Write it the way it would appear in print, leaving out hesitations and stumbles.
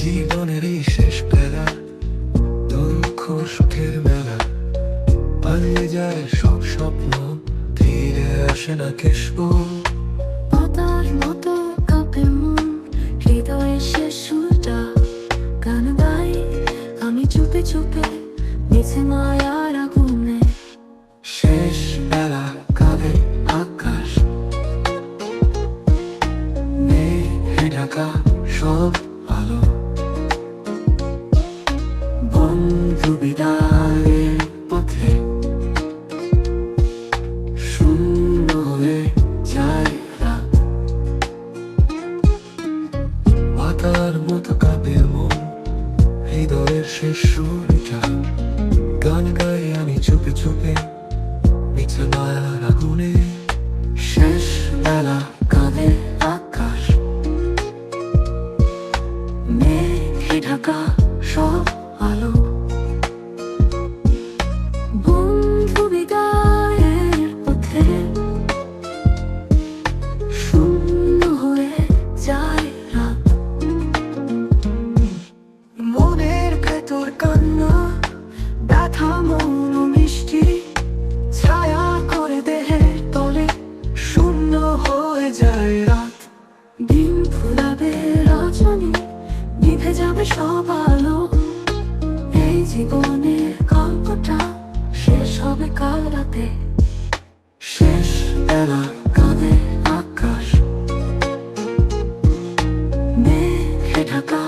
জীবনেরই শেষ বেলা, দুঃখ সুখের মেলা, পালিয়ে যায় সব স্বপ্ন, ফিরে আসে না কেশব। পাতার মতো কাঁপে মন, হৃদয়ে শেষ সুরটা গান গাই আমি চুপে চুপে, নিচে মায়ার আগুনে। শেষ বেলা কাঁদে আকাশ, মেঘে ঢাকা সব আলো, বন্ধু বিদায়ের পথে শূন্য হয়ে যায় রাত। পাতার মতো কাঁপে মন, হৃদয়ের শেষ সুরটা গান গাই আমি চুপে চুপে, নিচে মায়ার আগুনে। শেষ বেলা কাঁদে আকাশ, মেঘে ঢাকা সব আলো, বন্ধু বিদায়ের পথে শূন্য হয়ে যায় রাত। মনের ভেতর কান্না, ব্যথা মৌন মিষ্টি, ছায়া করে দেহের তলে শূন্য হয়ে যায় রাত। দিন ফুলাবে রজনী, নিভে যাবে সব আলো, এই জীবনের গল্পটা শেষ হবে কাল রাতে। শেষ বেলা কাঁদে আকাশ, মেঘে ঢাকা